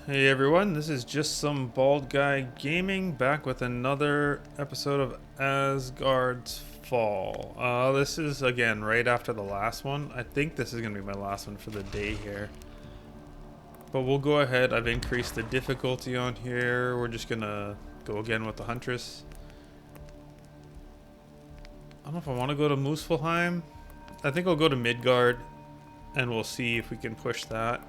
Hey everyone, this is just some bald guy gaming back with another episode of Asgard's Fall. This is again right after the last one. I think this is gonna be my last one for the day here. But we'll go ahead. I've increased the difficulty on here. We're just gonna go again with the Huntress. I don't know if I want to go to Muspelheim. I think I'll go to Midgard and we'll see if we can push that.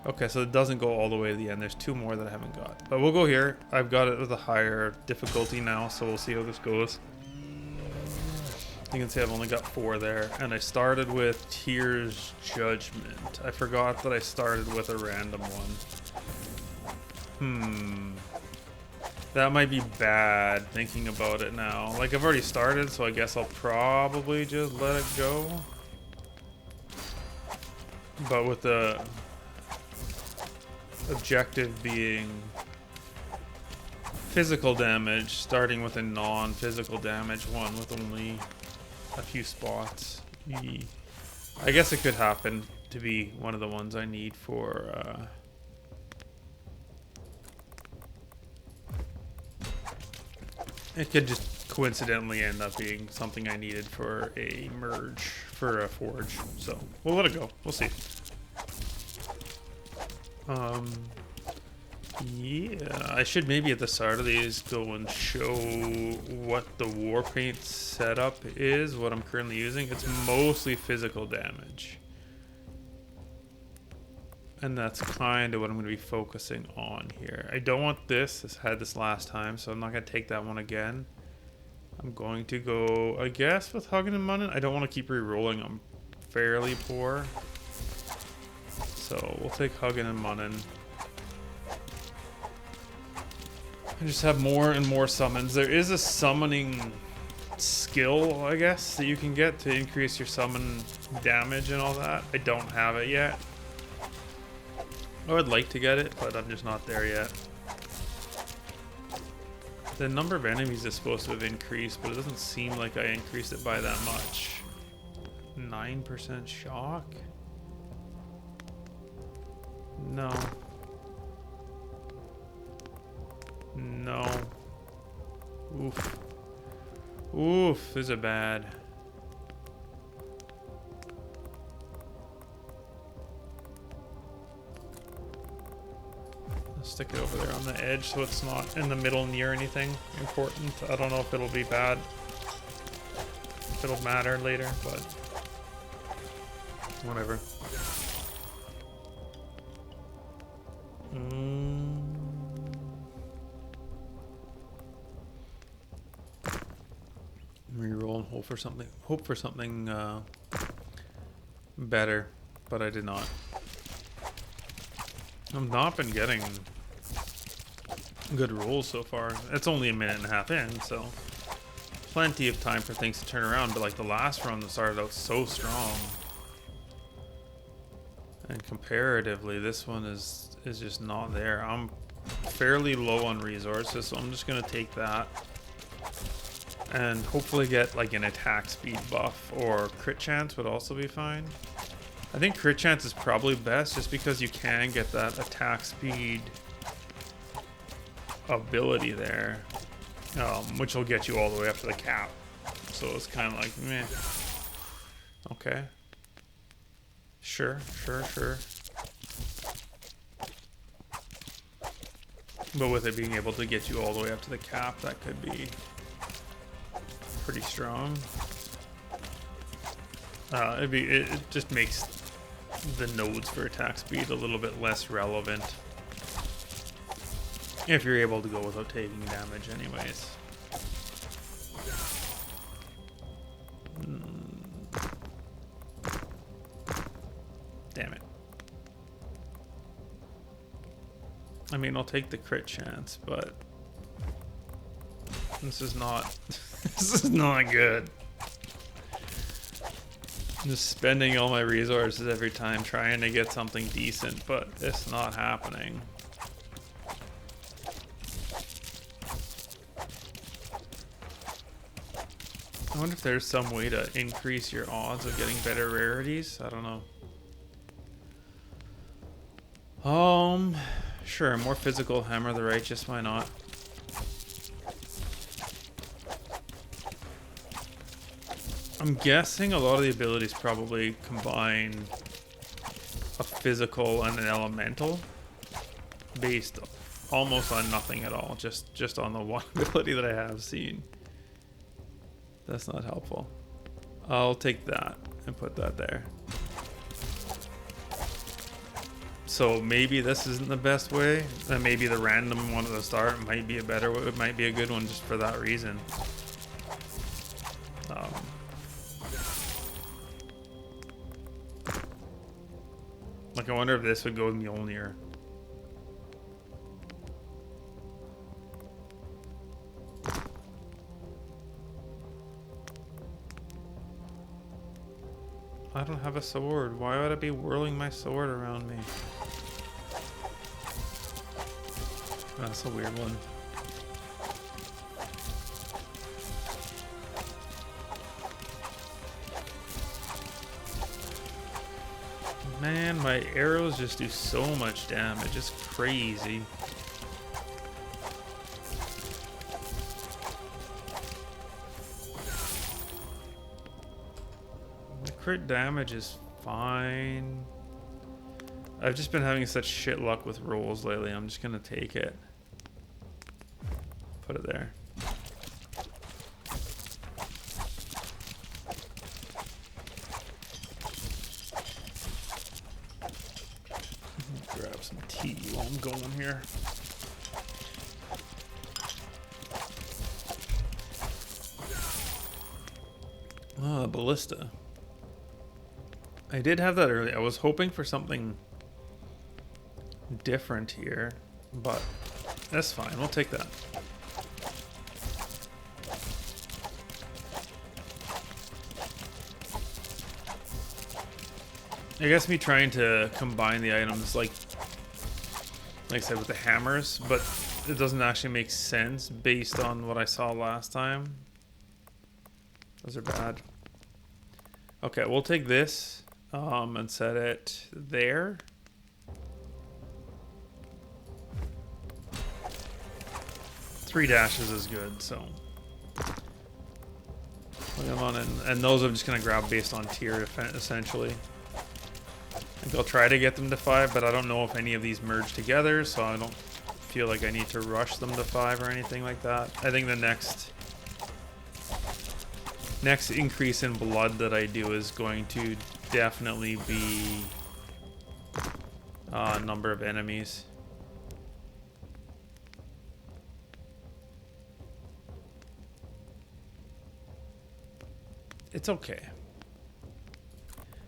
Okay, so it doesn't go all the way to the end. There's two more that I haven't got. But we'll go here. I've got it with a higher difficulty now, so we'll see how this goes. You can see I've only got 4 there. And I started with Tyr's Judgment. I forgot that I started with a random one. That might be bad, thinking about it now. Like, I've already started, so I guess I'll probably just let it go. But with the objective being physical damage, starting with a non-physical damage one with only a few spots. I guess it could happen to be one of the ones I need for it could just coincidentally end up being something I needed for a merge, for a forge. So we'll let it go. We'll see. Yeah, I should maybe at the start of these go and show what the war paint setup is, what I'm currently using. It's mostly physical damage. And that's kind of what I'm going to be focusing on here. I don't want this. I had this last time, so I'm not going to take that one again. I'm going to go, I guess, with Huggin' and Munnin'. I don't want to keep re-rolling. I'm fairly poor. So we'll take Huggin' and Munnin'. I just have more and more summons. There is a summoning skill, I guess, that you can get to increase your summon damage and all that. I don't have it yet. I would like to get it, but I'm just not there yet. The number of enemies is supposed to have increased, but it doesn't seem like I increased it by that much. 9% shock? No. No. Oof. Oof, these are bad. Let's stick it over there on the edge so it's not in the middle near anything important. I don't know if it'll be bad. If it'll matter later, but whatever. Reroll and hope for something better, but I did not. I've not been getting good rolls so far. It's only a minute and a half in, so plenty of time for things to turn around, but like the last run that started out so strong. And comparatively, this one is just not there. I'm fairly low on resources, so I'm just gonna take that. And hopefully get like an attack speed buff, or crit chance would also be fine. I think crit chance is probably best just because you can get that attack speed ability there, which will get you all the way up to the cap. So it's kind of like, meh. Okay. Sure. But with it being able to get you all the way up to the cap, that could be pretty strong. It just makes the nodes for attack speed a little bit less relevant if you're able to go without taking damage anyways. Damn it. I mean, I'll take the crit chance, but this is not this is not good. I'm just spending all my resources every time trying to get something decent, but it's not happening. I wonder if there's some way to increase your odds of getting better rarities. I don't know. Sure, more physical Hammer of the Righteous, why not? I'm guessing a lot of the abilities probably combine a physical and an elemental based almost on nothing at all, just on the one ability that I have seen. That's not helpful. I'll take that and put that there. So maybe this isn't the best way, and maybe the random one at the start might be a better, it might be a good one just for that reason. Like, I wonder if this would go Mjolnir. I don't have a sword. Why would I be whirling my sword around me? That's a weird one. Man, my arrows just do so much damage. It's crazy. The crit damage is fine. I've just been having such shit luck with rolls lately. I'm just gonna take it. Put it there. Grab some tea while I'm going here. Ah, ballista. I did have that earlier. I was hoping for something different here, but that's fine. We'll take that. I guess me trying to combine the items like I said with the hammers, but it doesn't actually make sense based on what I saw last time. Those are bad. Okay, we'll take this and set it there. Three dashes is good, so put them on, and those I'm just gonna grab based on tier essentially. I think I'll try to get them to 5, but I don't know if any of these merge together, so I don't feel like I need to rush them to 5 or anything like that. I think the next increase in blood that I do is going to definitely be number of enemies. It's okay.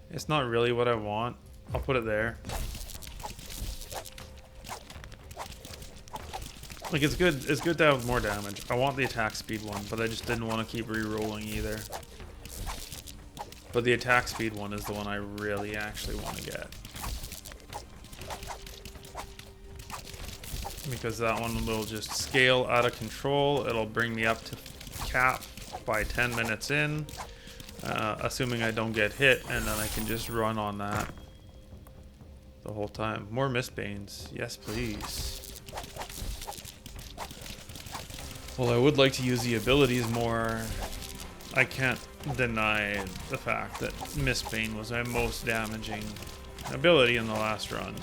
It's not really what I want. I'll put it there. Like, it's good to have more damage. I want the attack speed one, but I just didn't want to keep re-rolling either. But the attack speed one is the one I really actually want to get. Because that one will just scale out of control. It'll bring me up to cap by 10 minutes in. Assuming I don't get hit, and then I can just run on that the whole time. More Mistbanes. Yes, please. Well, I would like to use the abilities more. I can't deny the fact that Mistbane was my most damaging ability in the last run.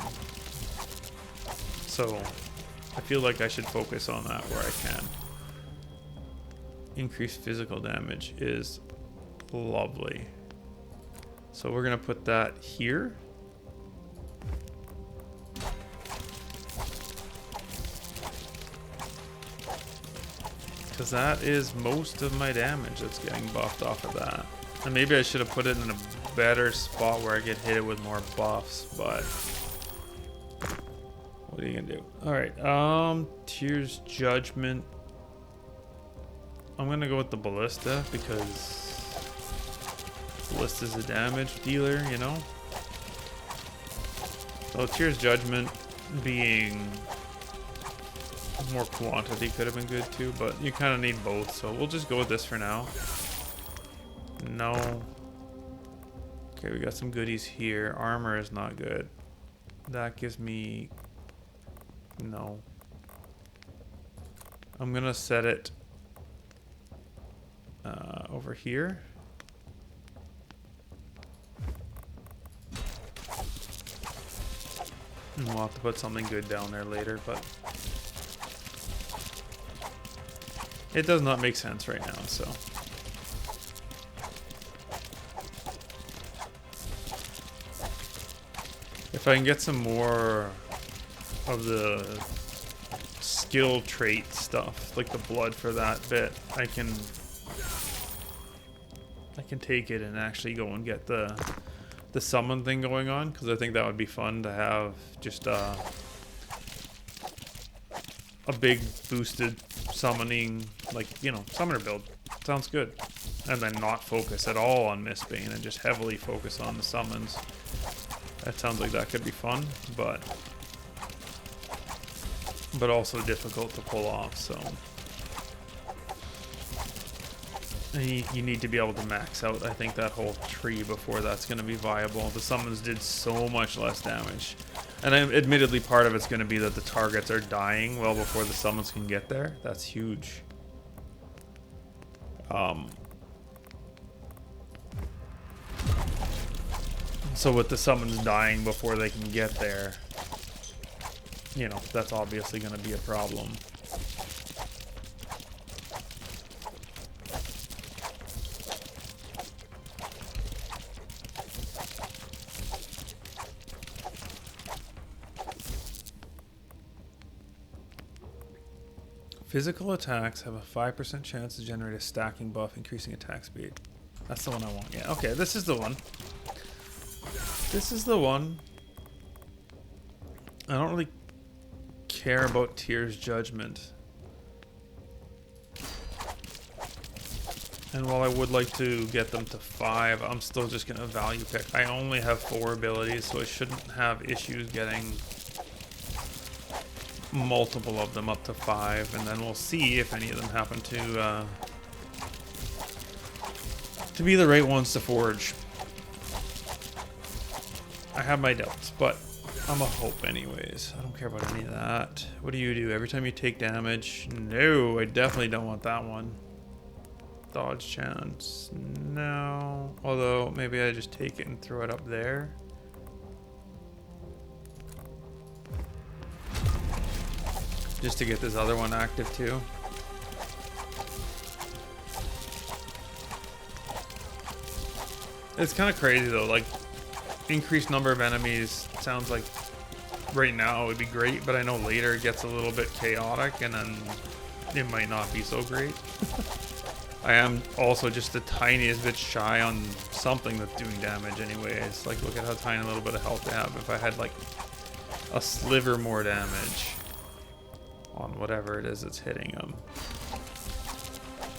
So, I feel like I should focus on that where I can. Increased physical damage is lovely. So we're gonna put that here. Because that is most of my damage that's getting buffed off of that. And maybe I should have put it in a better spot where I get hit it with more buffs, but what are you gonna do? Alright, Tears Judgment. I'm gonna go with the Ballista because Ballista's a damage dealer, you know? So Tears Judgment being more quantity could have been good too, but you kind of need both, so we'll just go with this for now. No. Okay, we got some goodies here. Armor is not good. That gives me No. I'm gonna set it over here. And we'll have to put something good down there later, but it does not make sense right now, so. If I can get some more of the skill trait stuff, like the blood for that bit, I can take it and actually go and get the summon thing going on, because I think that would be fun to have just a big boosted summoning, like, you know, summoner build. Sounds good. And then not focus at all on Mistbane and just heavily focus on the summons. That sounds like that could be fun, but also difficult to pull off, so. And you need to be able to max out, I think, that whole tree before that's going to be viable. The summons did so much less damage. And admittedly, part of it's going to be that the targets are dying well before the summons can get there. That's huge. So with the summons dying before they can get there, you know, that's obviously going to be a problem. Physical attacks have a 5% chance to generate a stacking buff, increasing attack speed. That's the one I want. Yeah, okay, this is the one. This is the one. I don't really care about Tyr's Judgment. And while I would like to get them to 5, I'm still just going to value pick. I only have 4 abilities, so I shouldn't have issues getting multiple of them up to 5, and then we'll see if any of them happen to be the right ones to forge. I have my doubts, but I'm a hope anyways. I don't care about any of that. What do you do? Every time you take damage? No, I definitely don't want that one. Dodge chance? No. Although, maybe I just take it and throw it up there. Just to get this other one active too. It's kind of crazy though, like increased number of enemies sounds like right now it would be great, but I know later it gets a little bit chaotic and then it might not be so great. I am also just the tiniest bit shy on something that's doing damage anyways. Like look at how tiny a little bit of health I have. If I had like a sliver more damage on whatever it is that's hitting them,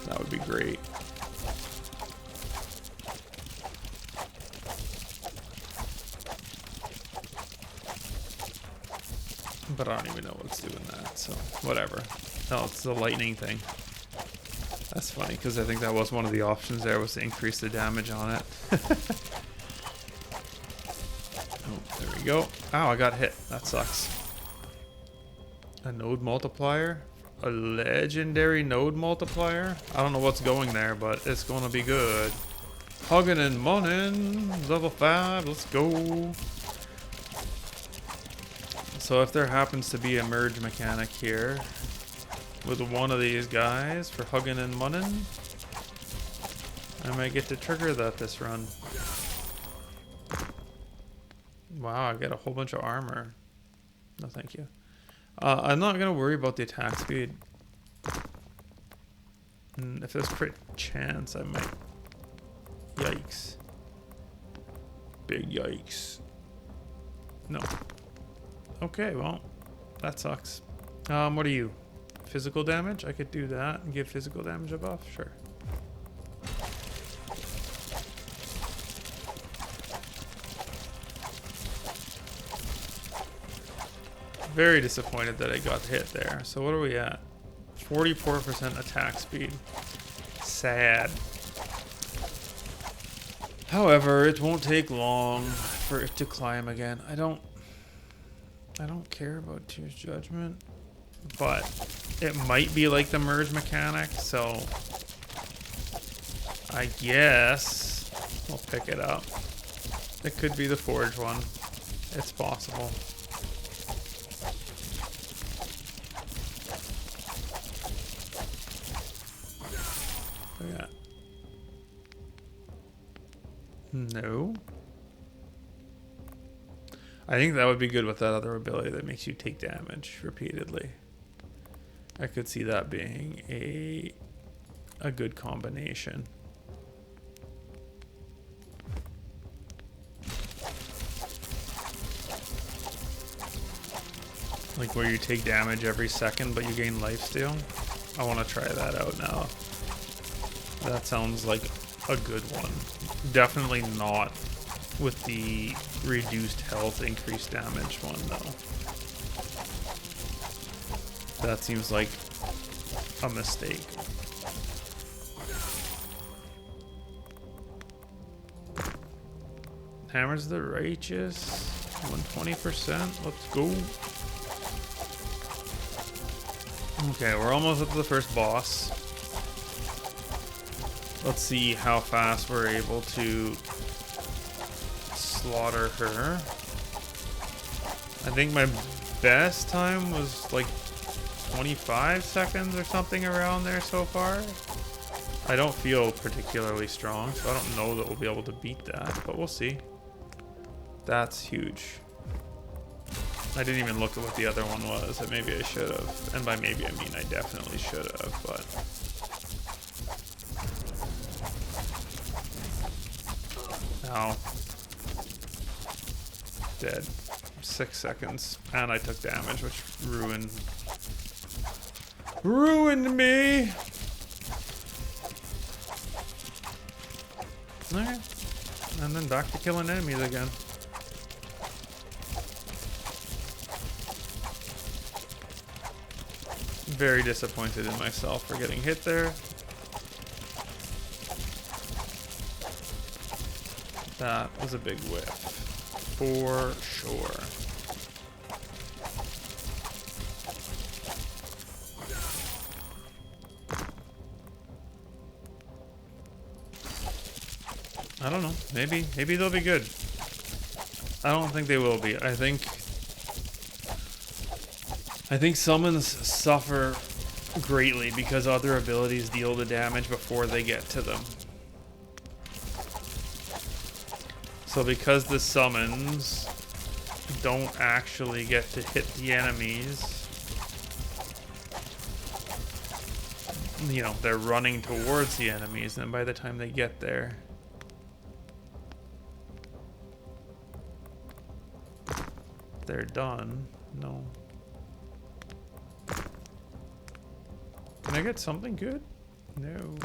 that would be great. But I don't even know what's doing that, so whatever. No, it's the lightning thing. That's funny, because I think that was one of the options there, was to increase the damage on it. Oh, there we go. Ow, I got hit. That sucks. A node multiplier? A legendary node multiplier? I don't know what's going there, but it's going to be good. Hugging and munning. Level 5. Let's go. So if there happens to be a merge mechanic here with one of these guys for hugging and munning, I might get to trigger that this run. Wow, I get a whole bunch of armor. No, thank you. I'm not going to worry about the attack speed. If there's crit chance, I might. Yikes. Big yikes. No. Okay, well, that sucks. What are you? Physical damage? I could do that and give physical damage a buff? Sure. Very disappointed that I got hit there. So what are we at? 44% attack speed. Sad. However, it won't take long for it to climb again. I don't care about Tears Judgment, but it might be like the merge mechanic, so I guess we'll pick it up. It could be the Forge one. It's possible. Yeah. No. I think that would be good with that other ability that makes you take damage repeatedly. I could see that being a good combination. Like where you take damage every second but you gain lifesteal. I want to try that out now. That sounds like a good one. Definitely not with the reduced health, increased damage one though. That seems like a mistake. Hammers of the Righteous, 120%. Let's go. Okay, we're almost up to the first boss. Let's see how fast we're able to slaughter her. I think my best time was like 25 seconds or something around there so far. I don't feel particularly strong, so I don't know that we'll be able to beat that, but we'll see. That's huge. I didn't even look at what the other one was, and maybe I should have. And by maybe I mean I definitely should have, but... Ow. Dead. 6 seconds. And I took damage, which ruined me! Okay. And then back to killing enemies again. Very disappointed in myself for getting hit there. That was a big whiff. For sure. I don't know. Maybe they'll be good. I don't think they will be. I think summons suffer greatly because other abilities deal the damage before they get to them. So because the summons don't actually get to hit the enemies, you know, they're running towards the enemies, and by the time they get there, they're done. No. Can I get something good? No.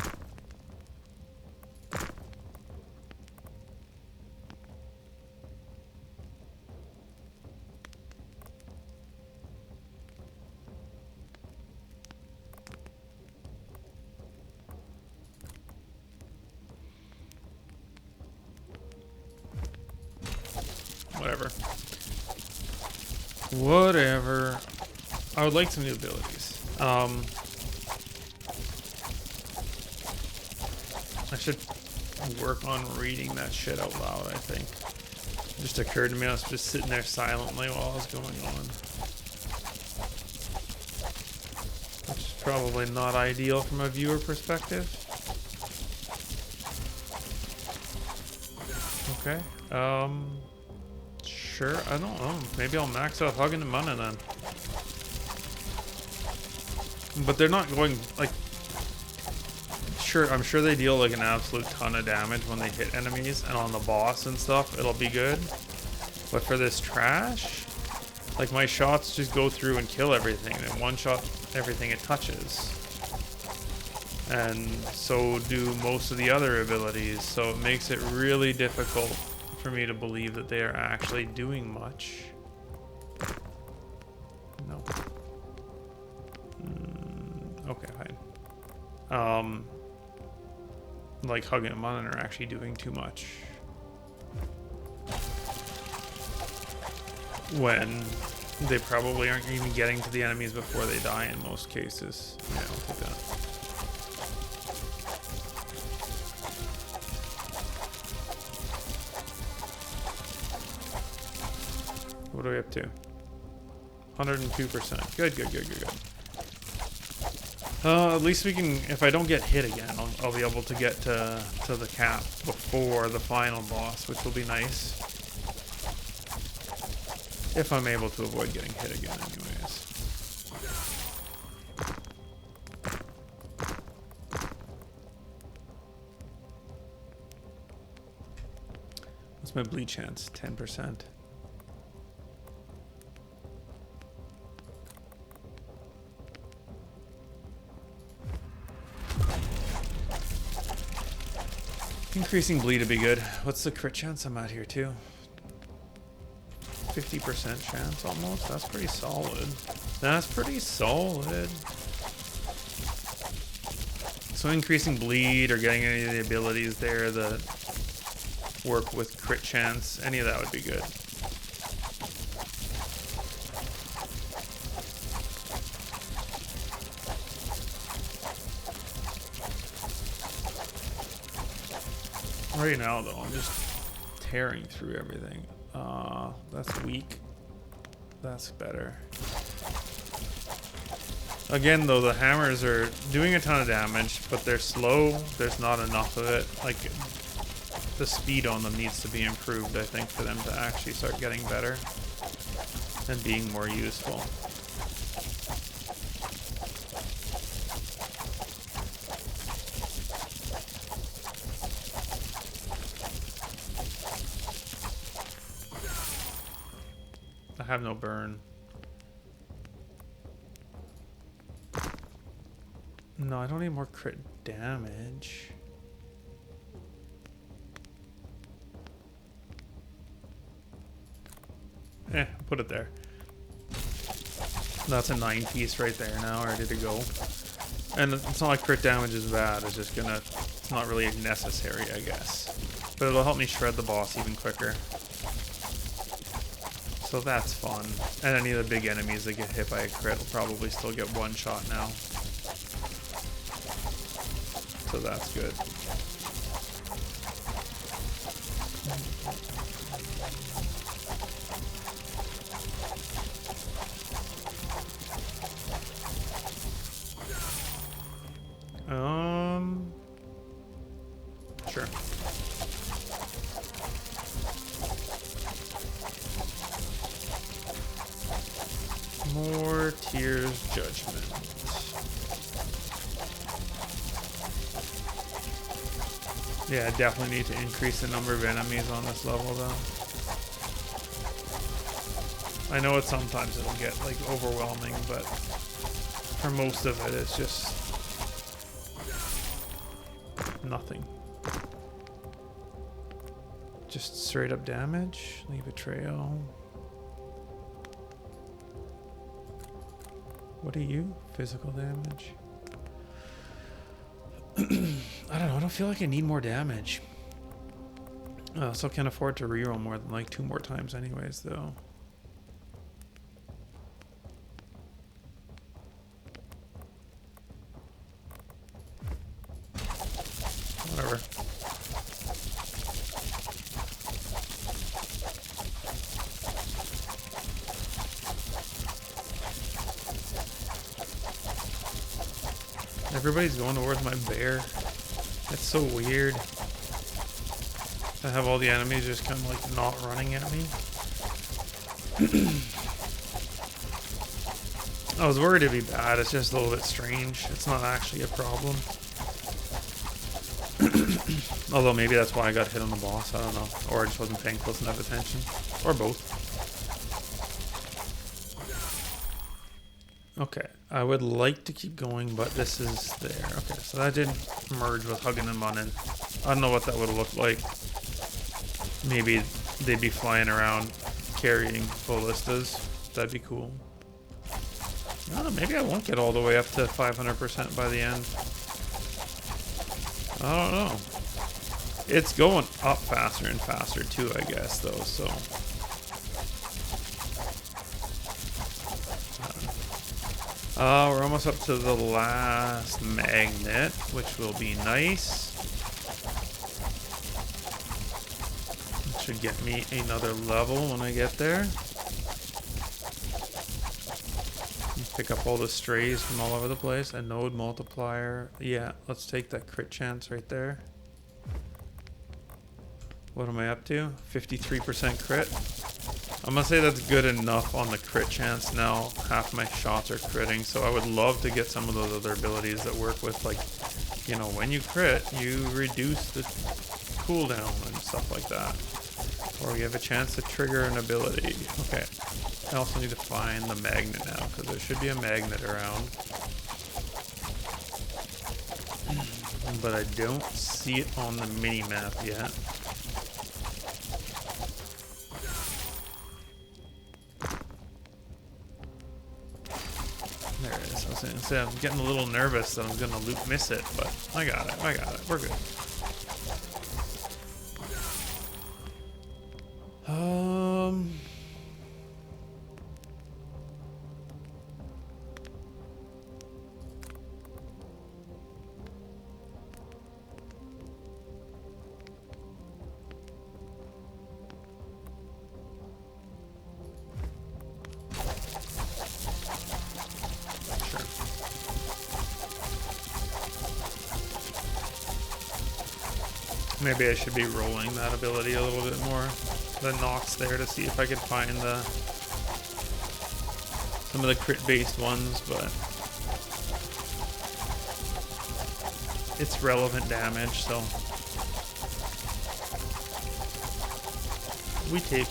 Whatever. I would like some new abilities. I should work on reading that shit out loud, I think. It just occurred to me I was just sitting there silently while it was going on. Which is probably not ideal from a viewer perspective. Okay. Sure, I don't know. Maybe I'll max out Hugging and Munna then. But they're not going, like... Sure, I'm sure they deal like an absolute ton of damage when they hit enemies, and on the boss and stuff, it'll be good. But for this trash, like my shots just go through and kill everything, and one shot everything it touches. And so do most of the other abilities, so it makes it really difficult for me to believe that they are actually doing much. No. Okay, fine. Like Hugging and Munna are actually doing too much. When They probably aren't even getting to the enemies before they die in most cases. Yeah, I'll take that. What are we up to? 102%. Good, good, good, good, good. At least we can, if I don't get hit again, I'll be able to get to the cap before the final boss, which will be nice. If I'm able to avoid getting hit again anyways. What's my bleed chance? 10%. Increasing bleed would be good. What's the crit chance I'm at here too? 50% chance almost. That's pretty solid. That's pretty solid. So increasing bleed or getting any of the abilities there that work with crit chance, any of that would be good. Right now though, I'm just tearing through everything. That's weak. That's better. Again though, the hammers are doing a ton of damage, but they're slow. There's not enough of it. Like, the speed on them needs to be improved, I think, for them to actually start getting better and being more useful. I have no burn. No, I don't need more crit damage. Put it there. That's a 9-piece right there now, ready to go. And it's not like crit damage is bad, it's just gonna, it's not really necessary, I guess. But it'll help me shred the boss even quicker. So that's fun. And any of the big enemies that get hit by a crit will probably still get one shot now. So that's good. Sure. More Tears Judgment. Yeah, I definitely need to increase the number of enemies on this level though. I know it sometimes it'll get like overwhelming, but for most of it it's just nothing. Just straight up damage, leave a trail. What are you? Physical damage. I don't know, I don't feel like I need more damage. I also can't afford to reroll more than like 2 more times anyways though. Whatever. Everybody's going towards my bear. It's so weird to have all the enemies just kind of like not running at me. I was worried it'd be bad. It's just a little bit strange. It's not actually a problem. Although maybe that's why I got hit on the boss. I don't know. Or I just wasn't paying close enough attention. Or both. Okay. I would like to keep going, but this is there. Okay, so that didn't merge with hugging and munning. I don't know what that would have looked like. Maybe they'd be flying around carrying ballistas. That'd be cool. I don't know, maybe I won't get all the way up to 500% by the end. I don't know. It's going up faster and faster too, I guess, though, so. We're almost up to the last magnet, which will be nice. It should get me another level when I get there. Pick up all the strays from all over the place. A node multiplier. Yeah, let's take that crit chance right there. What am I up to? 53% crit. I'm gonna say that's good enough on the crit chance now. Half my shots are critting, so I would love to get some of those other abilities that work with, like, you know, when you crit, you reduce the cooldown and stuff like that. Or you have a chance to trigger an ability. Okay. I also need to find the magnet now, because there should be a magnet around. But I don't see it on the mini-map yet. There it is. I was gonna say, I'm getting a little nervous that I'm gonna miss it, but I got it. We're good. Maybe I should be rolling that ability a little bit more. The Nox there to see if I can find some of the crit-based ones, but it's relevant damage, so we take.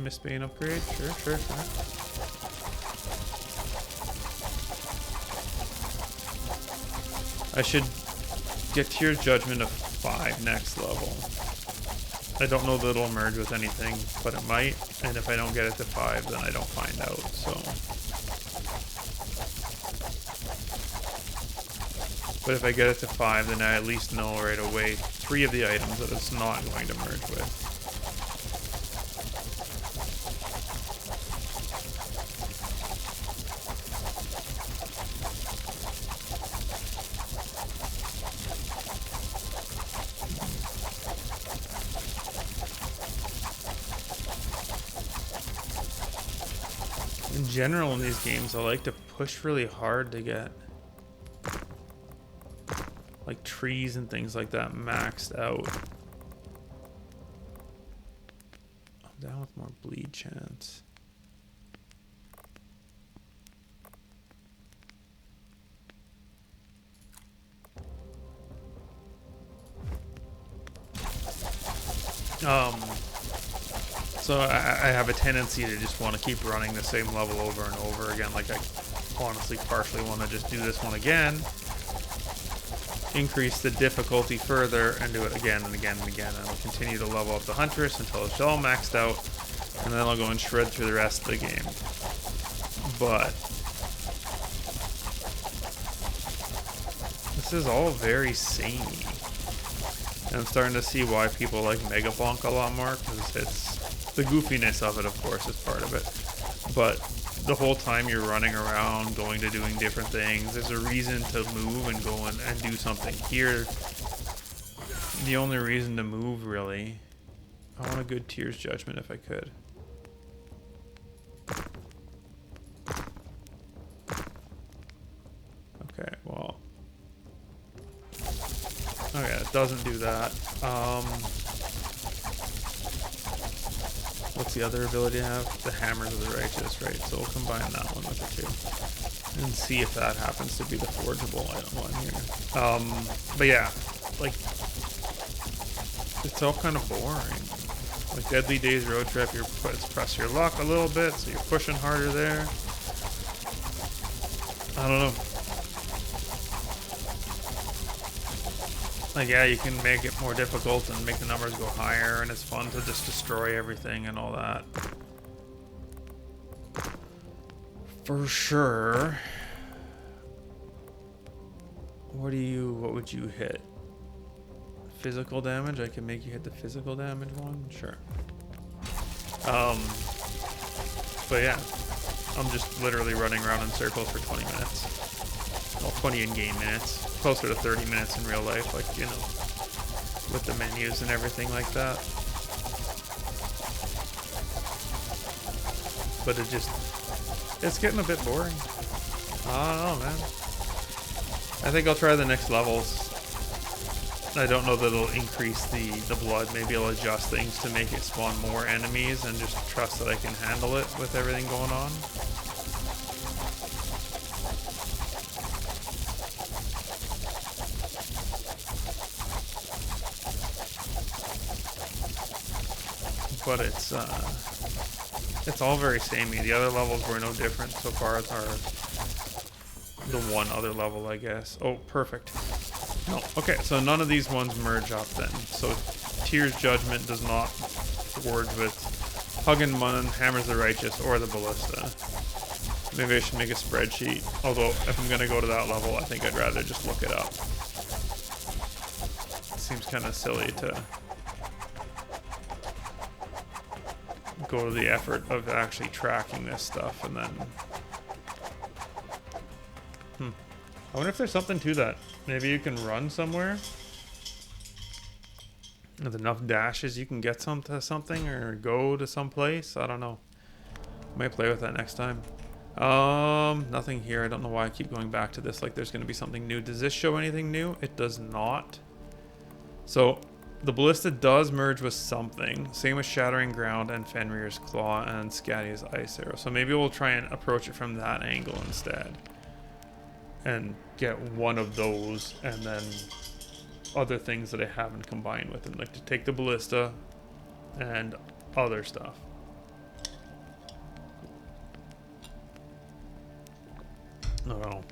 Mistbane upgrade, sure. I should get Tear's Judgment of 5 next level. I don't know that it'll merge with anything, but it might, and if I don't get it to 5, then I don't find out, so. But if I get it to 5, then I at least know right away 3 of the items that it's not going to merge with. In general, in these games, I like to push really hard to get like trees and things like that maxed out. I'm down with more bleed chance. So I have a tendency to just want to keep running the same level over and over again. Like, I honestly partially want to just do this one again, increase the difficulty further, and do it again and again and again. And I'll continue to level up the Huntress until it's all maxed out, and then I'll go and shred through the rest of the game. But this is all very samey. And I'm starting to see why people like Mega Bonk a lot more, because it's the goofiness of it, of course, is part of it. But the whole time you're running around, doing different things, there's a reason to move and go and do something. Here, the only reason to move, really, I want a good Tear's Judgment if I could. Okay, well. Okay, it doesn't do that. What's the other ability I have? The Hammers of the Righteous, right? So we'll combine that one with the 2. And see if that happens to be the forgeable item one here. But yeah, like, it's all kind of boring. Like Deadly Days Road Trip, press your luck a little bit, so you're pushing harder there. I don't know. Like, yeah, you can make it more difficult and make the numbers go higher, and it's fun to just destroy everything and all that. For sure. What would you hit? Physical damage? I can make you hit the physical damage one? Sure. But yeah. I'm just literally running around in circles for 20 minutes. Well, 20 in-game minutes. Closer to 30 minutes in real life, like, you know, with the menus and everything like that. But it's getting a bit boring. I don't know, man. I think I'll try the next levels. I don't know that it'll increase the blood. Maybe I'll adjust things to make it spawn more enemies and just trust that I can handle it with everything going on. But it's all very samey. The other levels were no different so far as the one other level, I guess. Oh, perfect. No, okay, so none of these ones merge up then. So Tyr's Judgment does not forge with Hugin Munn, Hammers the Righteous, or the Ballista. Maybe I should make a spreadsheet. Although, if I'm going to go to that level, I think I'd rather just look it up. It seems kind of silly to go to the effort of actually tracking this stuff and then... I wonder if there's something to that. Maybe you can run somewhere with enough dashes you can get to something or go to some place. I don't know. Might play with that next time. Nothing here. I don't know why I keep going back to this like there's going to be something new. Does this show anything new? It does not. So the Ballista does merge with something. Same with Shattering Ground and Fenrir's Claw and Skadia's Ice Arrow. So maybe we'll try and approach it from that angle instead. And get one of those and then other things that I haven't combined with them. Like to take the Ballista and other stuff. I don't know.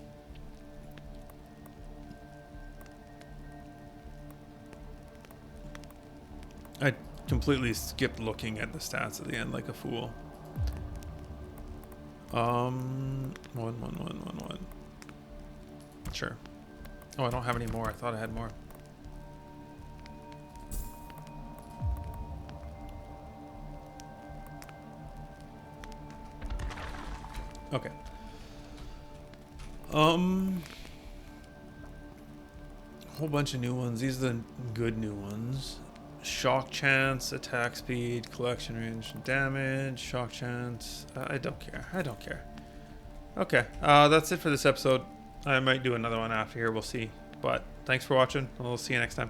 I completely skipped looking at the stats at the end like a fool. 1, 1, 1, 1, 1. Sure. Oh, I don't have any more. I thought I had more. Okay. Whole bunch of new ones. These are the good new ones. Shock chance, attack speed, collection range, damage, shock chance. I don't care. I don't care. Okay. That's it for this episode. I might do another one after here. We'll see. But thanks for watching. We'll see you next time.